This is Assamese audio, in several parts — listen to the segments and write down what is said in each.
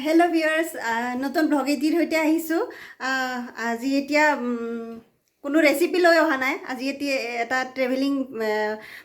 হেল্ল' ভিউৱাৰ্ছ, নতুন ব্লগ এটিৰ সৈতে আহিছোঁ। আজি এতিয়া কোনো ৰেচিপি লৈ অহা নাই। আজি এটা ট্ৰেভেলিং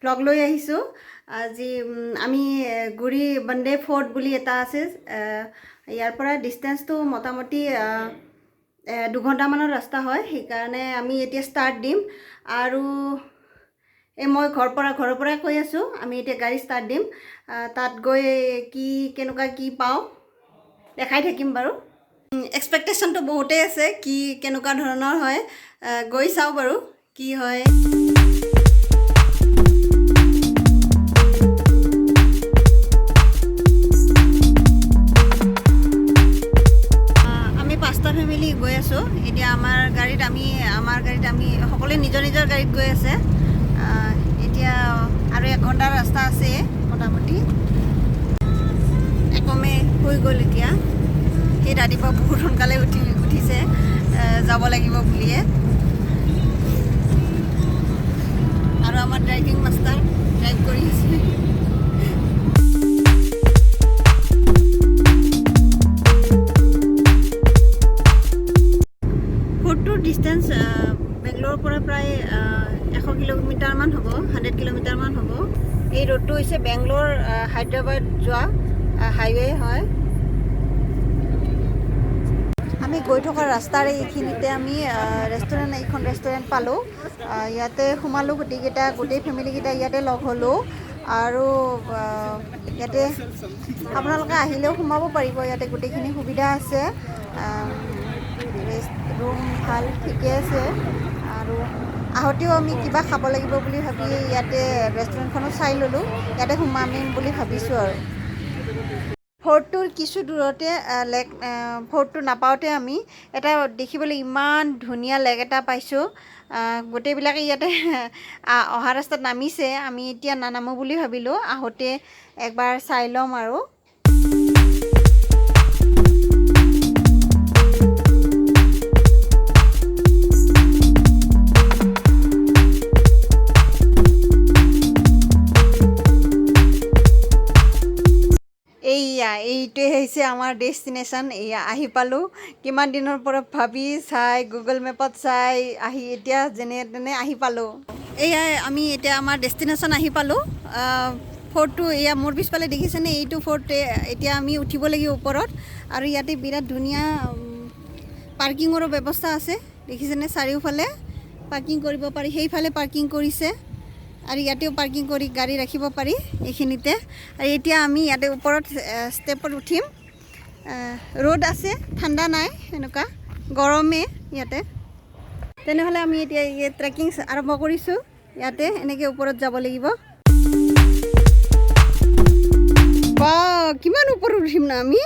ব্লগ লৈ আহিছোঁ। আজি আমি গুৰি বন্দে ফৰ্ট বুলি এটা আছে, ইয়াৰ পৰা ডিষ্টেঞ্চটো মোটামুটি 2 ঘণ্টামানৰ ৰাস্তা হয়। সেইকাৰণে আমি এতিয়া ষ্টাৰ্ট দিম। আৰু মই ঘৰৰ পৰা কৈ আছোঁ, আমি এতিয়া গাড়ী ষ্টাৰ্ট দিম। তাত গৈ কেনেকুৱা কি পাওঁ দেখাই থাকিম বাৰু। এক্সপেক্টেশ্যনটো বহুতেই আছে, কেনেকুৱা ধৰণৰ হয়। গৈ চাওঁ বাৰু কি হয়। আমি 5টা ফেমিলি গৈ আছোঁ। এতিয়া আমাৰ গাড়ীত আমি সকলোৱে নিজৰ গাড়ীত গৈ আছে। এতিয়া আৰু 1 ঘণ্টাৰ ৰাস্তা আছে মোটামুটি। একমে হৈ গ'ল এতিয়া। সেই ৰাতিপুৱা বহুত সোনকালে উঠিছে যাব লাগিব বুলিয়ে। আৰু আমাৰ ড্ৰাইভিং মাষ্টাৰ ড্ৰাইভ কৰি আছে। ফৰ্টটোৰ ডিষ্টেঞ্চ বেংগলোৰৰ পৰা প্ৰায় 100 কিলোমিটাৰমান হ'ব, 100 কিলোমিটাৰমান হ'ব। এই ৰোডটো হৈছে বেংগলোৰ হায়দৰাবাদ যোৱা হাইৱে হয়। আমি গৈ থকা ৰাস্তাৰে এইখিনিতে আমি এইখন ৰেষ্টুৰেণ্ট পালোঁ। ইয়াতে সোমালোঁ, গোটেই ফেমিলিকেইটা ইয়াতে লগ হ'লোঁ। আৰু ইয়াতে আপোনালোকে আহিলেও সোমাব পাৰিব। ইয়াতে গোটেইখিনি সুবিধা আছে, ৰুম ভাল ঠিকে আছে। আৰু আহোঁতেও আমি কিবা খাব লাগিব বুলি ভাবি ইয়াতে ৰেষ্টুৰেণ্টখনো চাই ল'লোঁ। ইয়াতে সোমামিম বুলি ভাবিছোঁ। আৰু ফৰ্টটোৰ কিছু দূৰতে ফৰ্টটো নাপাওঁতে আমি এটা দেখিবলৈ ইমান ধুনীয়া লেক এটা পাইছোঁ। গোটেইবিলাকে ইয়াতে অহা ৰাস্তাত নামিছে। আমি এতিয়া নানামো বুলি ভাবিলোঁ, আহোঁতে একবাৰ চাই ল'ম আৰু। এইটোৱে হৈছে আমাৰ ডেষ্টিনেশ্যন। আহি পালোঁ। কিমান দিনৰ পৰা ভাবি চাই গুগল মেপত চাই এতিয়া যেনে তেনে আহি পালোঁ। আমি এতিয়া আমাৰ ডেষ্টিনেশ্যন আহি পালোঁ। ফৰ্টটো মোৰ পিছফালে দেখিছেনে? এইটো ফৰ্ট। এতিয়া আমি উঠিব লাগিব ওপৰত। আৰু ইয়াতে বিৰাট ধুনীয়া পাৰ্কিঙৰো ব্যৱস্থা আছে, দেখিছেনে? চাৰিওফালে পাৰ্কিং কৰিব পাৰি। সেইফালে পাৰ্কিং কৰিছে আৰু ইয়াতেও পাৰ্কিং কৰি গাড়ী ৰাখিব পাৰি এইখিনিতে। আৰু এতিয়া আমি ইয়াতে ওপৰত ষ্টেপত উঠিম। ৰ'দ আছে, ঠাণ্ডা নাই, এনেকুৱা গৰমে ইয়াতে। তেনেহ'লে আমি এতিয়া ট্ৰেকিং আৰম্ভ কৰিছোঁ। ইয়াতে এনেকৈ ওপৰত যাব লাগিব। কিমান ওপৰত উঠিম না আমি।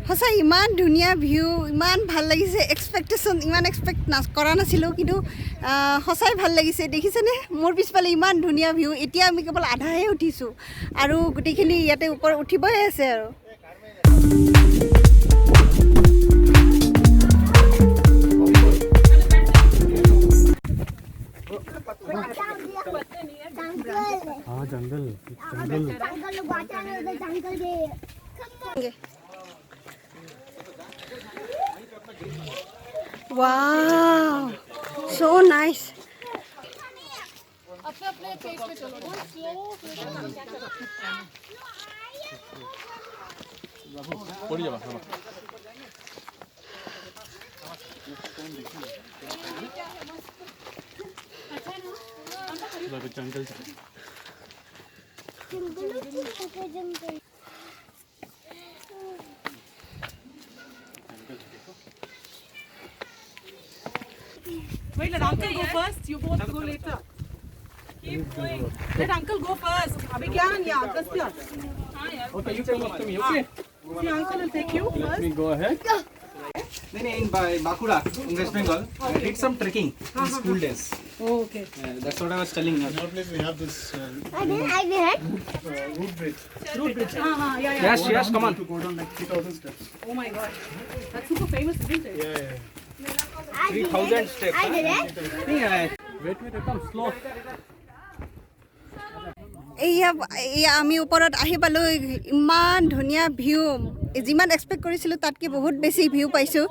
সঁচাই ইমান ধুনীয়া ভিউ, ইমান ভাল লাগিছে। ইমান এক্সপেক্ট কৰা নাছিলোঁ, কিন্তু সঁচাই ভাল লাগিছে। দেখিছেনে মোৰ পিছফালে ইমান ধুনীয়া ভিউ। এতিয়া আমি কেৱল আধাহে উঠিছোঁ আৰু গোটেইখিনি ইয়াতে ওপৰত উঠিবই আছে। আৰু Wow, so nice. अपने पेज पे चलो। पड़ी जावा जंगल Wait, let uncle go first. You both go later. Keep going. Let uncle go first. Abhi kya hai? Yeah, uncle here. Okay, you come up to me. Okay. See, uncle will take you first. Let me go ahead. Then in Bankura, in West Bengal, I did some trekking in school days. Oh, okay. That's what I was telling you. In our place we have this root bridge. Root bridge. Yeah. Yes, come on. To go down like 3,000 steps. Oh my God. That's super famous, isn't it? Yeah. 3,000 steps. Wait, come slow. এয়া এয়া আমি ওপৰত আহি পালোঁ ইমান ধুনীয়া ভিউ যিমান এক্সপেক্ট কৰিছিলোঁ তাতকৈ বহুত বেছি ভিউ পাইছোঁ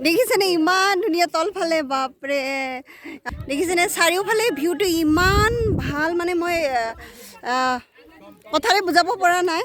দেখিছেনে ইমান ধুনীয়া তলফালে বাপৰে দেখিছেনে চাৰিওফালে ভিউটো ইমান ভাল মানে মই কথাৰে বুজাব পৰা নাই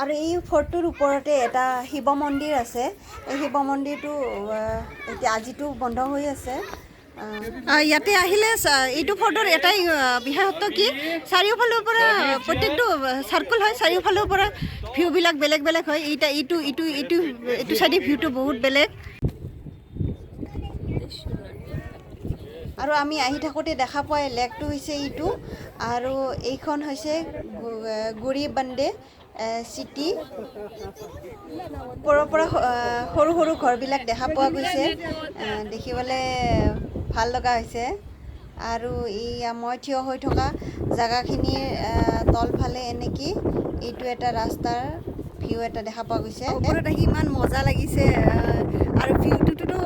আৰু এই ফৰ্টটোৰ ওপৰতে এটা শিৱ মন্দিৰ আছে এই শিৱ মন্দিৰটো এতিয়া আজিতো বন্ধ হৈ আছে ইয়াতে আহিলে এইটো ফৰ্টৰ এটাই বিশেষত্ব কি চাৰিওফালৰ পৰা প্ৰত্যেকটো চাৰ্কুল হয় চাৰিওফালৰ পৰা ভিউবিলাক বেলেগ বেলেগ হয় এইটো চাইডে ভিউটো বহুত বেলেগ আৰু আমি আহি থাকোঁতে দেখা পোৱা লেকটো হৈছে এইটো আৰু এইখন হৈছে গুৰি বান্দে চিটি ওপৰৰ পৰা সৰু সৰু ঘৰবিলাক দেখা পোৱা গৈছে দেখিবলৈ ভাল লগা হৈছে আৰু এই মই থিয় হৈ থকা জেগাখিনিৰ তলফালে এনেকৈ এইটো এটা ৰাস্তাৰ ভিউ এটা দেখা পোৱা গৈছে ওপৰত আহি ইমান মজা লাগিছে আৰু ভিউটোতো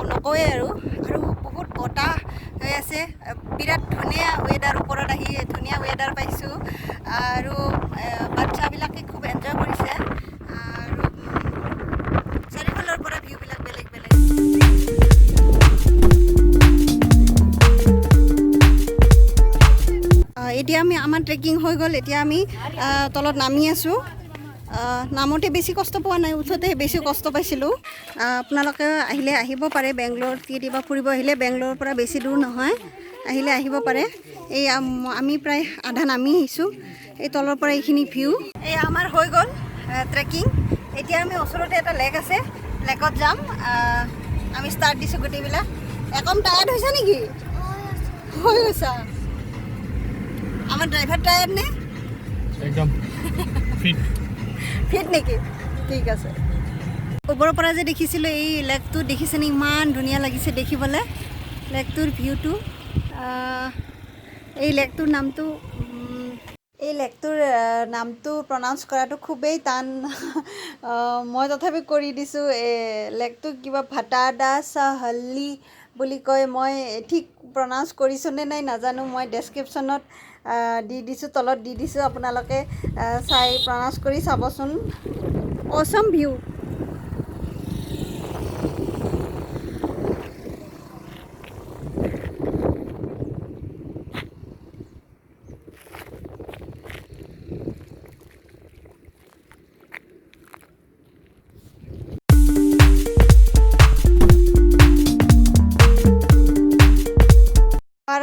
নকওঁৱেই আৰু বহুত বতাহ হৈ আছে বিৰাট ধুনীয়া ৱেডাৰ ওপৰত আহি ধুনীয়া ৱেডাৰ পাইছোঁ আৰু বাচ্চাবিলাকে খুব এনজয় কৰিছে আৰু চাৰিওফালৰ পৰা ভিউবিলাক বেলেগ বেলেগ এতিয়া আমাৰ ট্ৰেকিং হৈ গ'ল এতিয়া আমি তলত নামি আছোঁ নামতে বেছি কষ্ট পোৱা নাই উঠোতে বেছি কষ্ট পাইছিলোঁ আপোনালোকে আহিলে আহিব পাৰে বেংগলোৰত কেতিয়াবা ফুৰিব আহিলে বেংগলোৰৰ পৰা বেছি দূৰ নহয় আহিলে আহিব পাৰে এই আমি প্ৰায় আধা নামি আহিছোঁ এই তলৰ পৰা এইখিনি ভিউ এই আমাৰ হৈ গ'ল ট্ৰেকিং এতিয়া আমি ওচৰতে এটা লেক আছে লেকত যাম আমি ষ্টাৰ্ট দিছোঁ গোটেইবিলাক একদম টায়াৰ্ড হৈছে নেকি হৈ গৈছা আমাৰ ড্ৰাইভাৰ টায়াৰ্ড নে একদম ফিট নেকি ঠিক আছে ওপৰৰ পৰা যে দেখিছিলোঁ এই লেকটো দেখিছেনে ইমান ধুনীয়া লাগিছে দেখিবলৈ লেকটোৰ ভিউটো এই লেকটোৰ নামটো প্ৰনাউন্স কৰাটো খুবেই টান মই তথাপি কৰি দিছোঁ লেকটো কিবা ভাটাডা চাহল্লি বুলি কয় মই ঠিক প্ৰনাউন্স কৰিছোঁ নে নাই নাজানো মই ডেছক্ৰিপশ্যনত দি দিছোঁ তলত দি দিছোঁ আপোনালোকে চাই প্ৰনাউন্স কৰি চাবচোন অসম ভিউ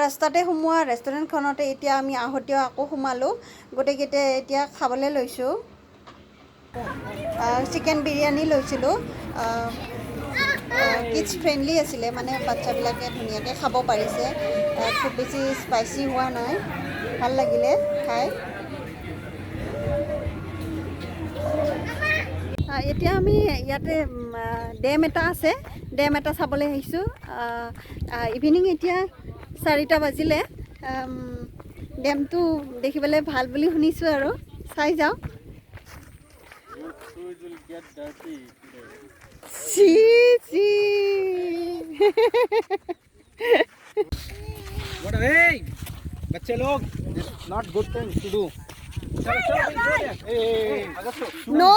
ৰাস্তাতে সোমোৱা ৰেষ্টুৰেণ্টখনতে এতিয়া আমি আহোঁতেও আকৌ সোমালোঁ গোটেইকেইটাই এতিয়া খাবলৈ লৈছোঁ চিকেন বিৰিয়ানী লৈছিলোঁ কিডছ ফ্ৰেণ্ডলি আছিলে মানে বাচ্চাবিলাকে ধুনীয়াকৈ খাব পাৰিছে খুব বেছি স্পাইচি হোৱা নাই ভাল লাগিলে খাই এতিয়া আমি ইয়াতে ডেম এটা আছে ডেম এটা চাবলৈ আহিছোঁ ইভিনিং এতিয়া 4টা বাজিলে ডেমটো দেখিবলৈ ভাল বুলি শুনিছোঁ আৰু চাই যাওঁ Hey, बच्चे लोग, not good thing to do. No.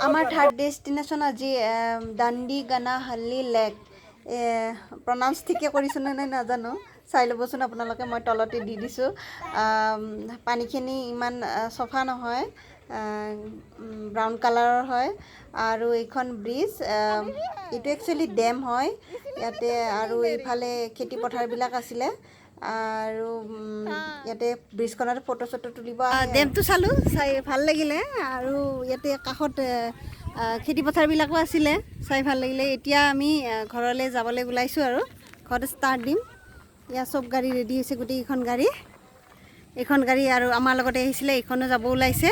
আমাৰ থাৰ্ড ডেষ্টিনেশ্যন আজি দাণ্ডিগানাহাল্লি লেক প্ৰনাউন্স ঠিকে কৰিছোঁ নে নাই নাজানো চাই ল'বচোন আপোনালোকে মই তলতে দি দিছোঁ পানীখিনি ইমান চফা নহয় ব্ৰাউন কালাৰৰ হয় আৰু এইখন ব্ৰিজ এইটো একচুৱেলি ডেম হয় ইয়াতে আৰু এইফালে খেতি পথাৰবিলাক আছিলে আৰু ইয়াতে ব্ৰিজখনত ফটো চটো তুলিব ডেমটো চালোঁ চাই ভাল লাগিলে আৰু ইয়াতে কাষত খেতি পথাৰবিলাকো আছিলে চাই ভাল লাগিলে এতিয়া আমি ঘৰলৈ যাবলৈ ওলাইছোঁ আৰু ঘৰত ষ্টাৰ্ট দিম ইয়াৰ চব গাড়ী ৰেডি হৈছে গোটেইকেইখন গাড়ী এইখন গাড়ী আৰু আমাৰ লগতে আহিছিলে এইখনো যাব ওলাইছে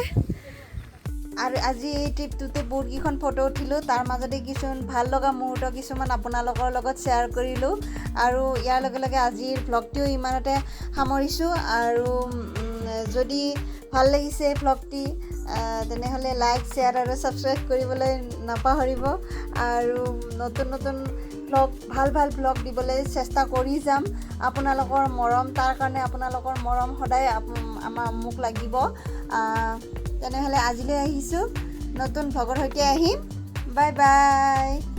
আৰু আজি এই ট্ৰিপটোতে বহুতকেইখন ফটো উঠিলোঁ তাৰ মাজতে কিছুমান ভাল লগা মুহূৰ্ত কিছুমান আপোনালোকৰ লগত শ্বেয়াৰ কৰিলোঁ আৰু ইয়াৰ লগে লগে আজিৰ ভ্লগটিও ইমানতে সামৰিছোঁ আৰু যদি ভাল লাগিছে ভ্লগটি তেনেহ'লে লাইক শ্বেয়াৰ আৰু ছাবস্ক্ৰাইব কৰিবলৈ নাপাহৰিব আৰু নতুন নতুন ভ্লগ ভাল ভাল ভ্লগ দিবলৈ চেষ্টা কৰি যাম আপোনালোকৰ মৰম তাৰ কাৰণে আপোনালোকৰ মৰম সদায় মোক লাগিব তেনেহ'লে আজিলৈ আহিছোঁ নতুন ভ্লগৰ সৈতে আহিম বাই বাই